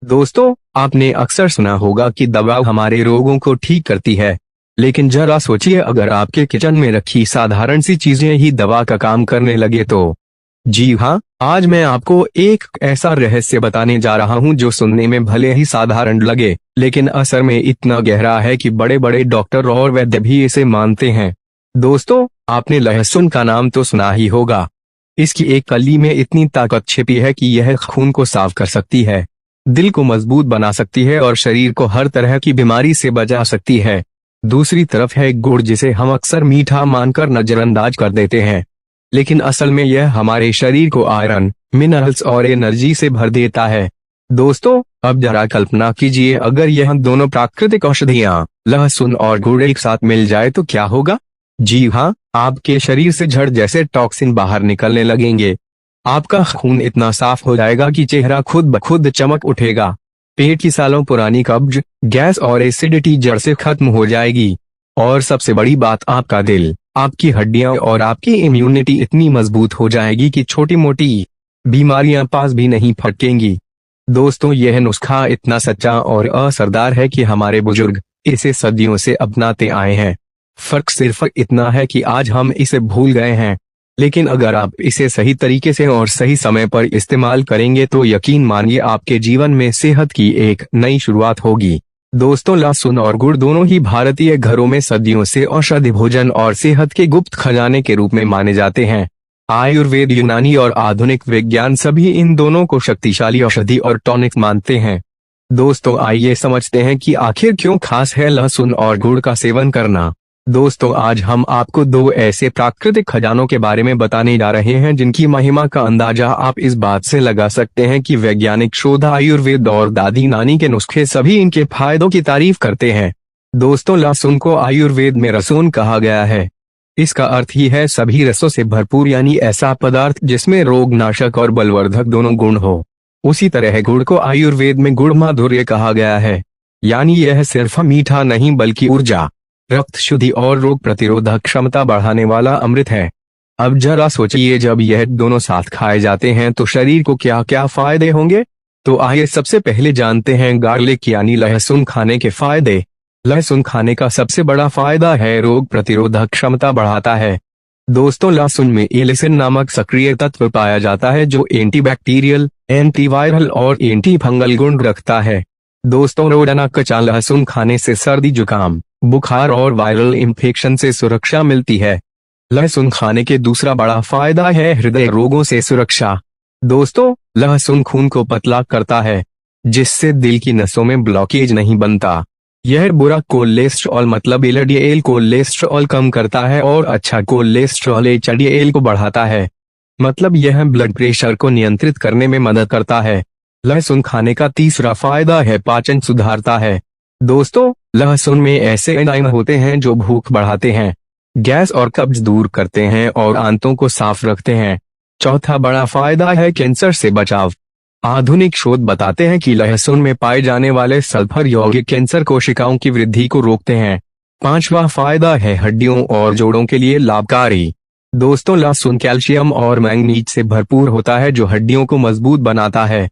दोस्तों, आपने अक्सर सुना होगा कि दवा हमारे रोगों को ठीक करती है। लेकिन जरा सोचिए, अगर आपके किचन में रखी साधारण सी चीजें ही दवा का काम करने लगे तो। जी हाँ, आज मैं आपको एक ऐसा रहस्य बताने जा रहा हूँ जो सुनने में भले ही साधारण लगे, लेकिन असर में इतना गहरा है कि बड़े बड़े डॉक्टर और वैद्य भी इसे मानते हैं। दोस्तों, आपने लहसुन का नाम तो सुना ही होगा। इसकी एक कली में इतनी ताकत छिपी है कि यह खून को साफ कर सकती है, दिल को मजबूत बना सकती है और शरीर को हर तरह की बीमारी से बचा सकती है। दूसरी तरफ है गुड़, जिसे हम अक्सर मीठा मानकर नजरअंदाज कर देते हैं, लेकिन असल में यह हमारे शरीर को आयरन, मिनरल्स और एनर्जी से भर देता है। दोस्तों, अब जरा कल्पना कीजिए, अगर यह दोनों प्राकृतिक औषधियां लहसुन और गुड़ एक साथ मिल जाए तो क्या होगा। जी हाँ, आपके शरीर से झड़ जैसे टॉक्सिन बाहर निकलने लगेंगे। आपका खून इतना साफ हो जाएगा कि चेहरा खुद ब खुद चमक उठेगा। पेट की सालों पुरानी कब्ज, गैस और एसिडिटी जड़ से खत्म हो जाएगी। और सबसे बड़ी बात, आपका दिल, आपकी हड्डियां और आपकी इम्यूनिटी इतनी मजबूत हो जाएगी कि छोटी मोटी बीमारियां पास भी नहीं फटकेंगी। दोस्तों, यह नुस्खा इतना सच्चा और असरदार है कि हमारे बुजुर्ग इसे सदियों से अपनाते आए हैं। फर्क सिर्फ इतना है कि आज हम इसे भूल गए हैं। लेकिन अगर आप इसे सही तरीके से और सही समय पर इस्तेमाल करेंगे तो यकीन मानिए, आपके जीवन में सेहत की एक नई शुरुआत होगी। दोस्तों, लहसुन और गुड़ दोनों ही भारतीय घरों में सदियों से औषधि भोजन और सेहत के गुप्त खजाने के रूप में माने जाते हैं। आयुर्वेद, यूनानी और आधुनिक विज्ञान सभी इन दोनों को शक्तिशाली औषधि और टॉनिक मानते हैं। दोस्तों, आइए समझते हैं कि आखिर क्यों खास है लहसुन और गुड़ का सेवन करना। दोस्तों, आज हम आपको दो ऐसे प्राकृतिक खजानों के बारे में बताने जा रहे हैं जिनकी महिमा का अंदाजा आप इस बात से लगा सकते हैं कि वैज्ञानिक शोध, आयुर्वेद और दादी नानी के नुस्खे सभी इनके फायदों की तारीफ करते हैं। दोस्तों, लहसुन को आयुर्वेद में रसोन कहा गया है। इसका अर्थ ही है सभी रसों से भरपूर, यानी ऐसा पदार्थ जिसमें रोगनाशक और बलवर्धक दोनों गुण हो। उसी तरह गुड़ को आयुर्वेद में गुड़ माधुर्य कहा गया है, यानी यह सिर्फ मीठा नहीं बल्कि ऊर्जा, रक्त शुद्धि और रोग प्रतिरोधक क्षमता बढ़ाने वाला अमृत है। अब जरा सोचिए, जब यह दोनों साथ खाए जाते हैं तो शरीर को क्या क्या फायदे होंगे। तो आइए सबसे पहले जानते हैं गार्लिक यानी लहसुन खाने के फायदे। लहसुन खाने का सबसे बड़ा फायदा है रोग प्रतिरोधक क्षमता बढ़ाता है। दोस्तों, लहसुन में एलिसिन नामक सक्रिय तत्व पाया जाता है जो एंटीबैक्टीरियल, एंटीवायरल और एंटी फंगल गुण रखता है। दोस्तों, रोजाना कच्चा लहसुन खाने से सर्दी, जुकाम, बुखार और वायरल इन्फेक्शन से सुरक्षा मिलती है। लहसुन खाने के दूसरा बड़ा फायदा है हृदय रोगों से सुरक्षा। दोस्तों, लहसुन खून को पतला करता है, जिससे दिल की नसों में ब्लॉकेज नहीं बनता। यह बुरा कोलेस्ट्रॉल मतलब एलडीएल कोलेस्ट्रॉल कम करता है और अच्छा कोलेस्ट्रॉल एचडीएल को बढ़ाता है, मतलब यह ब्लड प्रेशर को नियंत्रित करने में मदद करता है। लहसुन खाने का तीसरा फायदा है पाचन सुधारता है। दोस्तों, लहसुन में ऐसे एंजाइम होते हैं जो भूख बढ़ाते हैं, गैस और कब्ज दूर करते हैं और आंतों को साफ रखते हैं। चौथा बड़ा फायदा है कैंसर से बचाव। आधुनिक शोध बताते हैं कि लहसुन में पाए जाने वाले सल्फर यौगिक कैंसर कोशिकाओं की वृद्धि को रोकते हैं। पांचवा फायदा है हड्डियों और जोड़ों के लिए लाभकारी। दोस्तों, लहसुन कैल्शियम और मैंगनीज से भरपूर होता है जो हड्डियों को मजबूत बनाता है।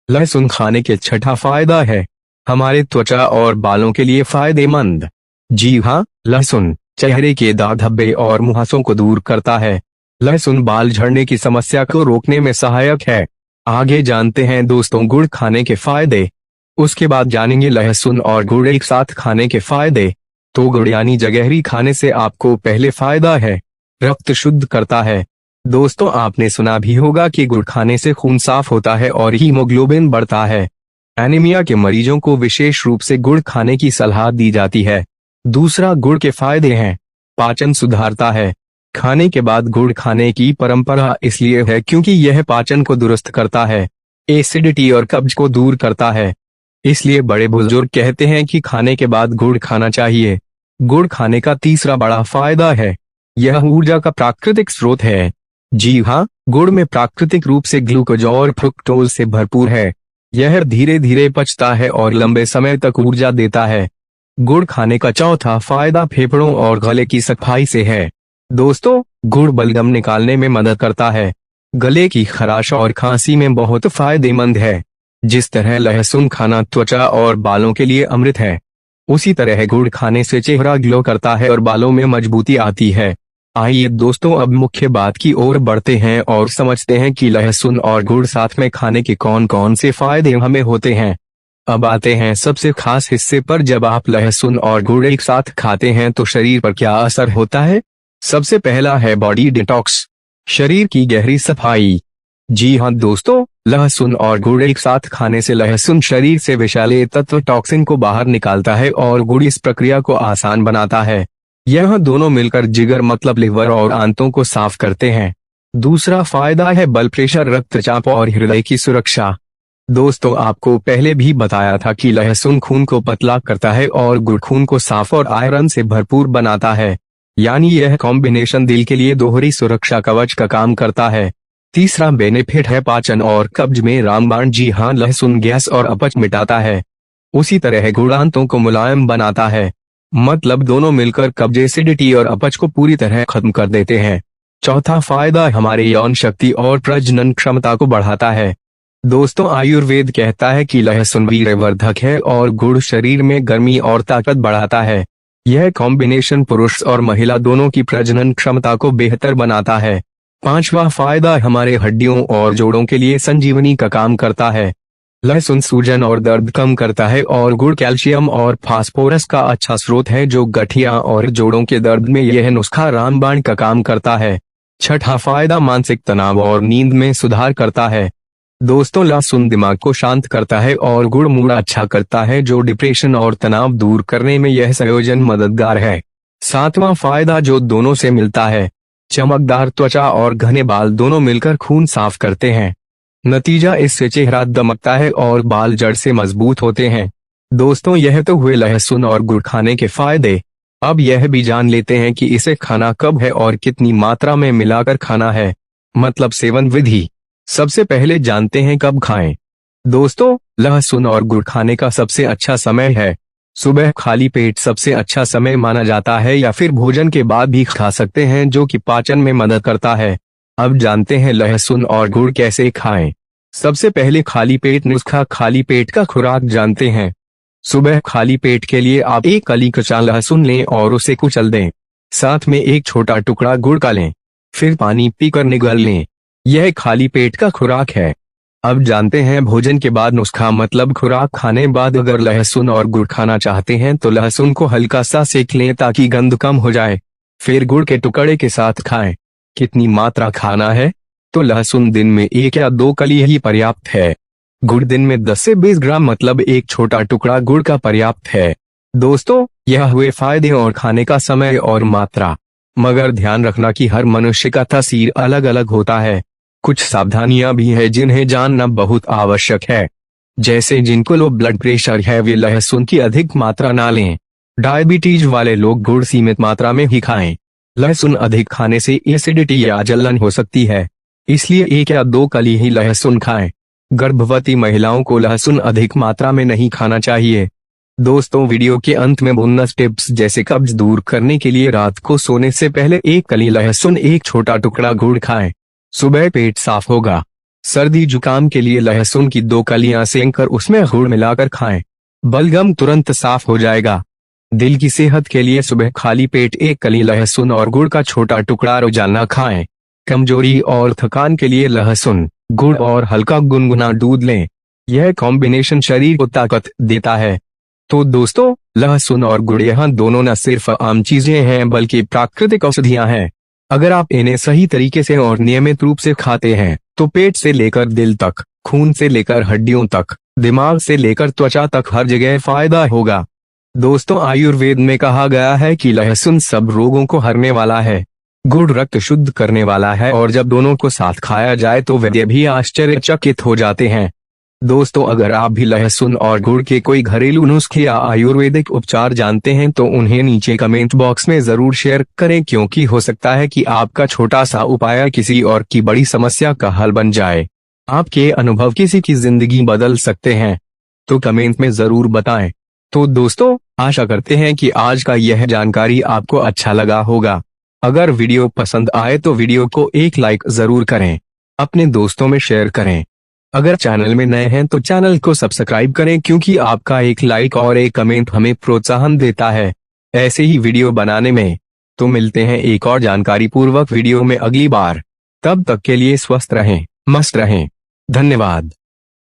लहसुन खाने के छठा फायदा है हमारे त्वचा और बालों के लिए फायदेमंद। जी हाँ, लहसुन चेहरे के दाग, धब्बे और मुहासों को दूर करता है। लहसुन बाल झड़ने की समस्या को रोकने में सहायक है। आगे जानते हैं दोस्तों गुड़ खाने के फायदे। उसके बाद जानेंगे लहसुन और गुड़ एक साथ खाने के फायदे। तो गुड़ यानी जगहरी खाने से आपको पहले फायदा है, रक्त शुद्ध करता है। दोस्तों, आपने सुना भी होगा कि गुड़ खाने से खून साफ होता है और हीमोग्लोबिन बढ़ता है। एनीमिया के मरीजों को विशेष रूप से गुड़ खाने की सलाह दी जाती है। दूसरा, गुड़ के फायदे हैं, पाचन सुधारता है। खाने के बाद गुड़ खाने की परंपरा इसलिए है क्योंकि यह पाचन को दुरुस्त करता है, एसिडिटी और कब्ज को दूर करता है। इसलिए बड़े बुजुर्ग कहते हैं कि खाने के बाद गुड़ खाना चाहिए। गुड़ खाने का तीसरा बड़ा फायदा है, यह ऊर्जा का प्राकृतिक स्रोत है। जी हाँ, गुड़ में प्राकृतिक रूप से ग्लूकोज और फ्रुक्टोज से भरपूर है। यह धीरे धीरे पचता है और लंबे समय तक ऊर्जा देता है। गुड़ खाने का चौथा फायदा फेफड़ों और गले की सफाई से है। दोस्तों, गुड़ बलगम निकालने में मदद करता है, गले की खराश और खांसी में बहुत फायदेमंद है। जिस तरह लहसुन खाना त्वचा और बालों के लिए अमृत है, उसी तरह गुड़ खाने से चेहरा ग्लो करता है और बालों में मजबूती आती है। आइए दोस्तों, अब मुख्य बात की ओर बढ़ते हैं और समझते हैं कि लहसुन और गुड़ साथ में खाने के कौन कौन से फायदे हमें होते हैं। अब आते हैं सबसे खास हिस्से पर। जब आप लहसुन और गुड़ एक साथ खाते हैं तो शरीर पर क्या असर होता है। सबसे पहला है बॉडी डिटॉक्स, शरीर की गहरी सफाई। जी हाँ दोस्तों, लहसुन और गुड़ एक साथ खाने से लहसुन शरीर से विषैले तत्व टॉक्सिन को बाहर निकालता है और गुड़ इस प्रक्रिया को आसान बनाता है। यह दोनों मिलकर जिगर मतलब लिवर और आंतों को साफ करते हैं। दूसरा फायदा है ब्लड प्रेशर, रक्तचाप और हृदय की सुरक्षा। दोस्तों, आपको पहले भी बताया था कि लहसुन खून को पतला करता है और गुड़ खून को साफ और आयरन से भरपूर बनाता है। यानी यह कॉम्बिनेशन दिल के लिए दोहरी सुरक्षा कवच का काम करता है। तीसरा बेनिफिट है पाचन और कब्ज में रामबाण। जी हाँ, लहसुन गैस और अपच मिटाता है, उसी तरह गुड़ आंतों को मुलायम बनाता है। मतलब दोनों मिलकर कब्ज, एसिडिटी और अपच को पूरी तरह खत्म कर देते हैं। चौथा फायदा हमारे यौन शक्ति और प्रजनन क्षमता को बढ़ाता है। दोस्तों, आयुर्वेद कहता है कि लहसुन वीर्यवर्धक है और गुड़ शरीर में गर्मी और ताकत बढ़ाता है। यह कॉम्बिनेशन पुरुष और महिला दोनों की प्रजनन क्षमता को बेहतर बनाता है। पांचवा फायदा हमारे हड्डियों और जोड़ों के लिए संजीवनी का काम करता है। लहसुन सूजन और दर्द कम करता है और गुड़ कैल्शियम और फास्फोरस का अच्छा स्रोत है जो गठिया और जोड़ों के दर्द में यह नुस्खा रामबाण का काम करता है। छठा फायदा मानसिक तनाव और नींद में सुधार करता है। दोस्तों, लहसुन दिमाग को शांत करता है और गुड़ मूड अच्छा करता है, जो डिप्रेशन और तनाव दूर करने में यह संयोजन मददगार है। सातवां फायदा जो दोनों से मिलता है, चमकदार त्वचा और घने बाल दोनों मिलकर खून साफ करते हैं। नतीजा, इससे चेहरा दमकता है और बाल जड़ से मजबूत होते हैं। दोस्तों, यह तो हुए लहसुन और गुड़ खाने के फायदे। अब यह भी जान लेते हैं कि इसे खाना कब है और कितनी मात्रा में मिलाकर खाना है, मतलब सेवन विधि। सबसे पहले जानते हैं कब खाएं। दोस्तों, लहसुन और गुड़ खाने का सबसे अच्छा समय है सुबह। खाली पेट सबसे अच्छा समय माना जाता है, या फिर भोजन के बाद भी खा सकते हैं, जो कि पाचन में मदद करता है। अब जानते हैं लहसुन और गुड़ कैसे खाएं। सबसे पहले खाली पेट नुस्खा। खाली पेट का खुराक जानते हैं। सुबह खाली पेट के लिए आप एक कली कच्चा लहसुन लें और उसे कुचल दें। साथ में एक छोटा टुकड़ा गुड़ का लें, फिर पानी पीकर निगल लें। यह खाली पेट का खुराक है। अब जानते हैं भोजन के बाद नुस्खा, मतलब खुराक खाने बाद अगर लहसुन और गुड़ खाना चाहते हैं तो लहसुन को हल्का सा सेक लें ताकि गंध कम हो जाए, फिर गुड़ के टुकड़े के साथ खाएं। कितनी मात्रा खाना है, तो लहसुन दिन में 1 या 2 कली ही पर्याप्त है। गुड़ दिन में 10 से 20 ग्राम, मतलब एक छोटा टुकड़ा गुड़ का पर्याप्त है। दोस्तों, यह हुए फायदे और खाने का समय और मात्रा। मगर ध्यान रखना कि हर मनुष्य का तासीर अलग अलग होता है। कुछ सावधानियां भी है जिन्हें जानना बहुत आवश्यक है। जैसे जिनको लो ब्लड प्रेशर है वे लहसुन की अधिक मात्रा ना लें। डायबिटीज वाले लोग गुड़ सीमित मात्रा में ही खाएं। लहसुन अधिक खाने से एसिडिटी या जलन हो सकती है, इसलिए 1 या 2 कली ही लहसुन खाएं। गर्भवती महिलाओं को लहसुन अधिक मात्रा में नहीं खाना चाहिए। दोस्तों, वीडियो के अंत में बोनस टिप्स, जैसे कब्ज दूर करने के लिए रात को सोने से पहले 1 कली लहसुन, 1 छोटा टुकड़ा गुड़ खाएं। सुबह पेट साफ होगा। सर्दी जुकाम के लिए लहसुन की 2 कलियां सेंककर उसमें गुड़ मिलाकर खाएं, बलगम तुरंत साफ हो जाएगा। दिल की सेहत के लिए सुबह खाली पेट 1 कली लहसुन और गुड़ का छोटा टुकड़ा रोजाना खाएं। कमजोरी और थकान के लिए लहसुन, गुड़ और हल्का गुनगुना दूध लें। यह कॉम्बिनेशन शरीर को ताकत देता है। तो दोस्तों, लहसुन और गुड़ यहाँ दोनों न सिर्फ आम चीजें हैं बल्कि प्राकृतिक औषधियां हैं। अगर आप इन्हें सही तरीके से और नियमित रूप से खाते हैं तो पेट से लेकर दिल तक, खून से लेकर हड्डियों तक, दिमाग से लेकर त्वचा तक हर जगह फायदा होगा। दोस्तों, आयुर्वेद में कहा गया है कि लहसुन सब रोगों को हरने वाला है, गुड़ रक्त शुद्ध करने वाला है, और जब दोनों को साथ खाया जाए तो वैद्य भी आश्चर्यचकित हो जाते हैं। दोस्तों, अगर आप भी लहसुन और गुड़ के कोई घरेलू नुस्खे या आयुर्वेदिक उपचार जानते हैं तो उन्हें नीचे कमेंट बॉक्स में जरूर शेयर करें, क्योंकि हो सकता है कि आपका छोटा सा उपाय किसी और की बड़ी समस्या का हल बन जाए। आपके अनुभव किसी की जिंदगी बदल सकते हैं, तो कमेंट में जरूर बताएं। तो दोस्तों, आशा करते हैं कि आज का यह जानकारी आपको अच्छा लगा होगा। अगर वीडियो पसंद आए तो वीडियो को एक लाइक जरूर करें, अपने दोस्तों में शेयर करें अगर चैनल में नए हैं तो चैनल को सब्सक्राइब करें, क्योंकि आपका एक लाइक और एक कमेंट हमें प्रोत्साहन देता है ऐसे ही वीडियो बनाने में। तो मिलते हैं एक और जानकारी पूर्वक वीडियो में अगली बार। तब तक के लिए स्वस्थ रहें, मस्त रहें। धन्यवाद।